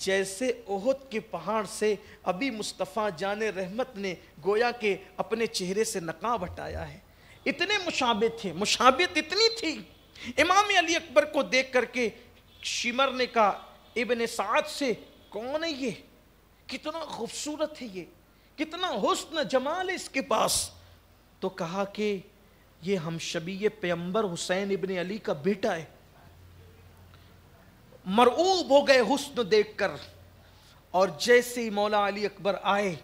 جیسے احد کے پہاڑ سے ابھی مصطفیٰ جان رحمت نے گویا کہ اپنے چہرے سے نقاب ہٹایا ہے. اتنے مشابہ تھے, مشابہت اتنی تھی. امام علی اکبر کو دیکھ کر کے شمر نے کہا ابن سعد سے, کون ہے یہ, کتنا خوبصورت ہے یہ, کتنا حسن جمال ہے اس کے پاس. تو کہا کہ یہ ہم شبیہ پیغمبر حسین ابن علی کا بیٹا ہے. مرعوب ہو گئے حسن دیکھ کر, اور جیسے ہی مولا علی اکبر آئے,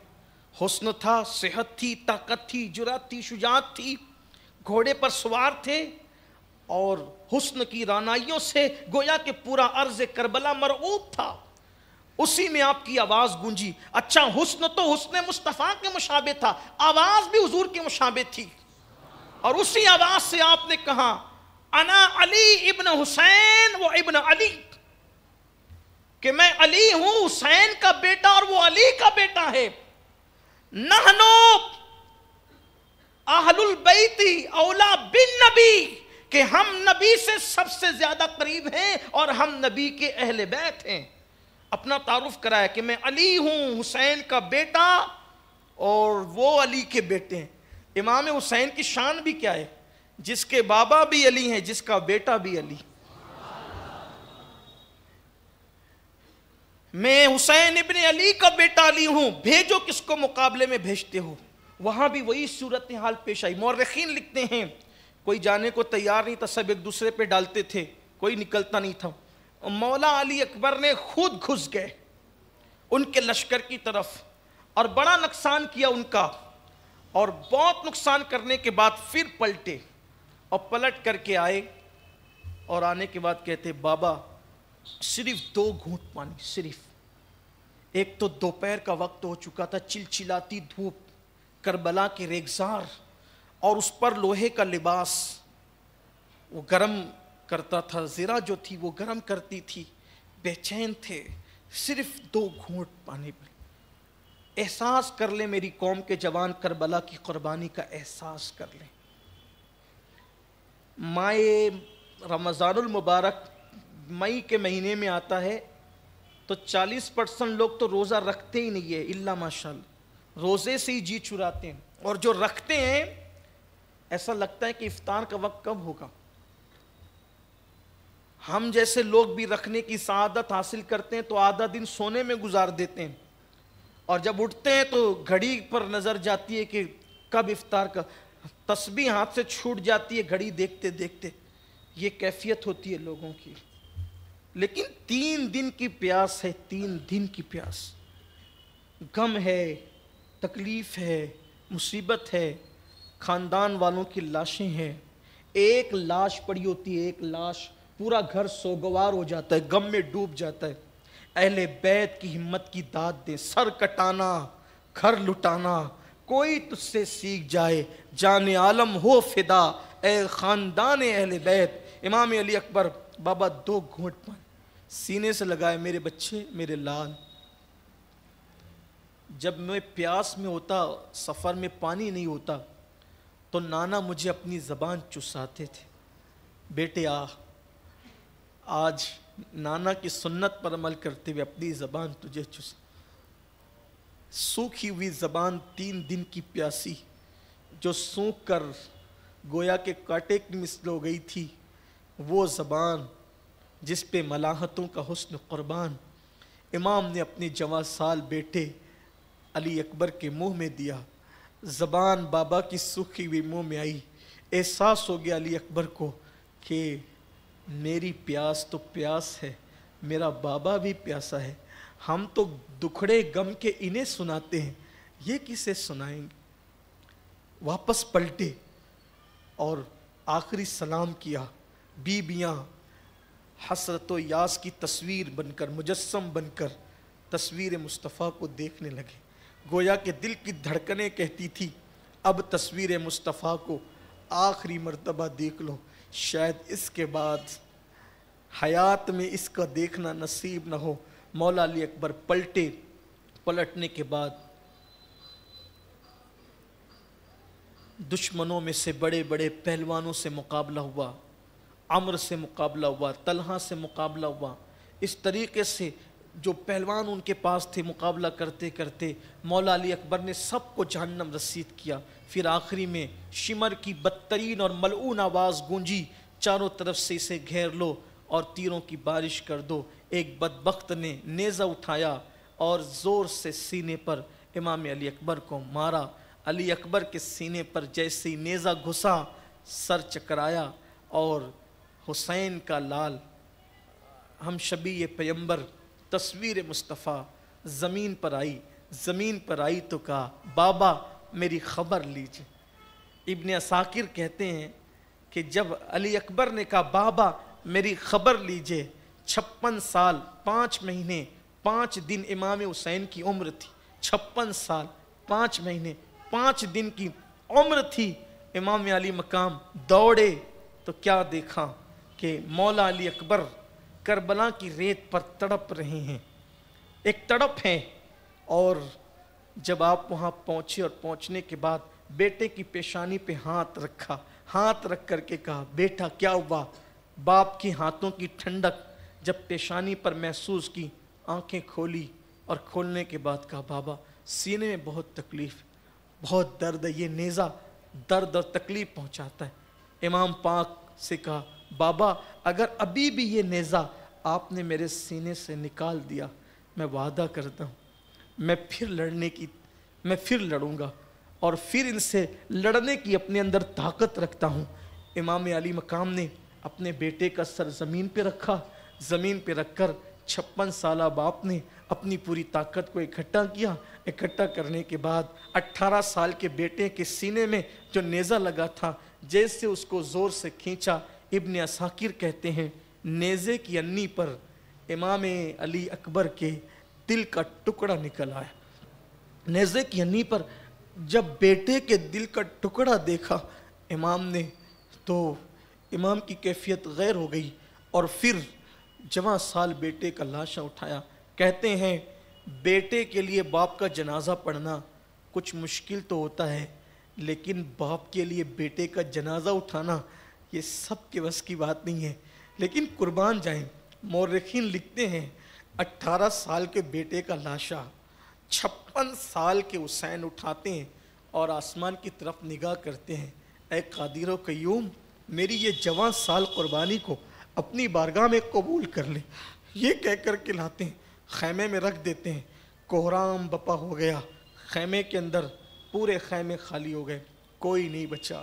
حسن تھا, صحت تھی, طاقت تھی, جرأت تھی, شجاعت تھی, گھوڑے پر سوار تھے, اور حسن کی رانائیوں سے گویا کہ پورا عرض کربلا مرعوب تھا. اسی میں آپ کی آواز گونجی. اچھا حسن تو حسن مصطفیٰ کے مشابہ تھا, آواز بھی حضور کے مشابہ تھی, اور اسی آواز سے آپ نے کہا انا علی ابن حسین و ابن علی, کہ میں علی ہوں, حسین کا بیٹا اور وہ علی کا بیٹا ہے. نحنو اہل البیت اولا بالنبی, کہ ہم نبی سے سب سے زیادہ قریب ہیں اور ہم نبی کے اہل بیت ہیں. اپنا تعارف کرایا کہ میں علی ہوں, حسین کا بیٹا, اور وہ علی کے بیٹے ہیں. امام حسین کی شان بھی کیا ہے, جس کے بابا بھی علی ہیں, جس کا بیٹا بھی علی. میں حسین ابن علی کا بیٹا علی ہوں, بھیجو کس کو مقابلے میں بھیجتے ہو. وہاں بھی وہی صورتحال پیش آئی. مورخین لکھتے ہیں کوئی جانے کو تیار نہیں تھا, سب ایک دوسرے پہ ڈالتے تھے, کوئی نکلتا نہیں تھا. مولا علی اکبر نے خود گھس گئے ان کے لشکر کی طرف, اور بڑا نقصان کیا ان کا, اور بہت نقصان کرنے کے بعد پھر پلٹے, اور پلٹ کر کے آئے, اور آنے کے بعد کہتے بابا صرف 2 گھونٹ پانی, صرف. ایک تو دوپہر کا وقت ہو چکا تھا, چلچلاتی دھوپ, کربلا کے ریگزار, اور اس پر لوہے کا لباس, وہ گرم کرتا تھا, زرہ جو تھی وہ گرم کرتی تھی, بے چین تھے. صرف 2 گھونٹ پانی پہ. احساس کر لیں میری قوم کے جوان, کربلا کی قربانی کا احساس کر لیں. مائے رمضان المبارک مئی کے مہینے میں آتا ہے, تو 40% لوگ تو روزہ رکھتے ہی نہیں ہے, الا ماشاءاللہ, روزے سے ہی جی چراتے ہیں. اور جو رکھتے ہیں ایسا لگتا ہے کہ افطار کا وقت کب ہوگا. ہم جیسے لوگ بھی رکھنے کی سعادت حاصل کرتے ہیں تو آدھا دن سونے میں گزار دیتے ہیں, اور جب اٹھتے ہیں تو گھڑی پر نظر جاتی ہے کہ کب افطار کا, تسبیح ہاتھ سے چھوٹ جاتی ہے گھڑی دیکھتے دیکھتے. یہ کیفیت ہوتی ہے لوگوں کی. لیکن 3 دن کی پیاس ہے, 3 دن کی پیاس. غم ہے, تکلیف ہے, مصیبت ہے, خاندان والوں کی لاشیں ہیں. ایک لاش پڑی ہوتی ہے, ایک لاش, پورا گھر سوگوار ہو جاتا ہے, غم میں ڈوب جاتا ہے. اہل بیت کی ہمت کی داد دیں, سر کٹانا, گھر لٹانا, کوئی تجھ سے سیکھ جائے, جان عالم ہو فدا, اے خاندان اہل بیت. امام علی اکبر بابا 2 گھونٹ پانی سینے سے لگائے, میرے بچے, میرے لال. جب میں پیاس میں ہوتا, سفر میں پانی نہیں ہوتا, تو نانا مجھے اپنی زبان چساتے تھے, بیٹے آج نانا کی سنت پر عمل کرتے ہوئے اپنی زبان تجھے چسا. سوکھی ہوئی زبان 3 دن کی پیاسی, جو سوکھ کر گویا کے کاٹے کی مثل ہو گئی تھی, وہ زبان جس پہ ملاحتوں کا حسن قربان. امام نے اپنے جواں سال بیٹے علی اکبر کے منہ میں دیا, زبان بابا کی سوکھی ہوئی منہ میں آئی. احساس ہو گیا علی اکبر کو کہ میری پیاس تو پیاس ہے, میرا بابا بھی پیاسا ہے. ہم تو دکھڑے غم کے انہیں سناتے ہیں, یہ کسے سنائیں گے. واپس پلٹے اور آخری سلام کیا. بیبیاں حسرت و یاس کی تصویر بن کر, مجسم بن کر تصویر مصطفیٰ کو دیکھنے لگے. گویا کہ دل کی دھڑکنیں کہتی تھی اب تصویر مصطفیٰ کو آخری مرتبہ دیکھ لو, شاید اس کے بعد حیات میں اس کا دیکھنا نصیب نہ ہو. مولا علی اکبر پلٹے. پلٹنے کے بعد دشمنوں میں سے بڑے بڑے پہلوانوں سے مقابلہ ہوا, عمر سے مقابلہ ہوا, طلحہ سے مقابلہ ہوا. اس طریقے سے جو پہلوان ان کے پاس تھے مقابلہ کرتے کرتے مولا علی اکبر نے سب کو جہنم رسید کیا. پھر آخری میں شمر کی بدترین اور ملعون آواز گونجی, چاروں طرف سے اسے گھیر لو اور تیروں کی بارش کر دو. ایک بدبخت نے نیزہ اٹھایا اور زور سے سینے پر امام علی اکبر کو مارا. علی اکبر کے سینے پر جیسے ہی نیزہ گھسا سر چکرایا اور حسین کا لال ہم شبیہ پیمبر تصویر مصطفیٰ زمین پر آئی تو کہا بابا میری خبر لیجئے. ابن عساکر کہتے ہیں کہ جب علی اکبر نے کہا بابا میری خبر لیجئے, 56 سال 5 مہینے 5 دن امام حسین کی عمر تھی. 56 سال 5 مہینے 5 دن کی عمر تھی. امام علی مقام دوڑے تو کیا دیکھا کہ مولا علی اکبر کربلا کی ریت پر تڑپ رہے ہیں. ایک تڑپ ہے. اور جب آپ وہاں پہنچے اور پہنچنے کے بعد بیٹے کی پیشانی پہ ہاتھ رکھ کر کے کہا بیٹا کیا ہوا. باپ کے ہاتھوں کی ٹھنڈک جب پیشانی پر محسوس کی, آنکھیں کھولی اور کھولنے کے بعد کہا بابا سینے میں بہت تکلیف, بہت درد ہے, یہ نیزہ درد اور تکلیف پہنچاتا ہے. امام پاک سے کہا بابا اگر ابھی بھی یہ نیزہ آپ نے میرے سینے سے نکال دیا, میں وعدہ کرتا ہوں میں پھر لڑوں گا اور پھر ان سے لڑنے کی اپنے اندر طاقت رکھتا ہوں. امام علی مقام نے اپنے بیٹے کا سر زمین پہ رکھا. زمین پہ رکھ کر 56 سالہ باپ نے اپنی پوری طاقت کو اکٹھا کیا. اکٹھا کرنے کے بعد 18 سال کے بیٹے کے سینے میں جو نیزہ لگا تھا جیسے اس کو زور سے کھینچا, ابن عساکر کہتے ہیں نیزے کی انی پر امام علی اکبر کے دل کا ٹکڑا نکل آیا. نیزے کی انی پر جب بیٹے کے دل کا ٹکڑا دیکھا امام نے تو امام کی کیفیت غیر ہو گئی اور پھر جوان سال بیٹے کا لاشا اٹھایا. کہتے ہیں بیٹے کے لیے باپ کا جنازہ پڑھنا کچھ مشکل تو ہوتا ہے, لیکن باپ کے لیے بیٹے کا جنازہ اٹھانا یہ سب کے بس کی بات نہیں ہے. لیکن قربان جائیں, مورخین لکھتے ہیں 18 سال کے بیٹے کا لاشا 56 سال کے حسین اٹھاتے ہیں اور آسمان کی طرف نگاہ کرتے ہیں, اے قادر و قیوم میری یہ جوان سال قربانی کو اپنی بارگاہ میں قبول کر لے. یہ کہہ کر کے لاتے ہیں, خیمے میں رکھ دیتے ہیں. کوہرام بپا ہو گیا, خیمے کے اندر پورے خیمے خالی ہو گئے, کوئی نہیں بچا.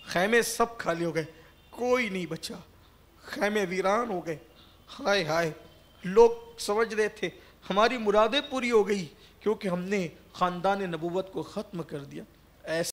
خیمے سب خالی ہو گئے, کوئی نہیں بچا. خیمے ویران ہو گئے. ہائے ہائے, لوگ سمجھ رہے تھے ہماری مرادیں پوری ہو گئی کیونکہ ہم نے خاندان نبوت کو ختم کر دیا. ایسے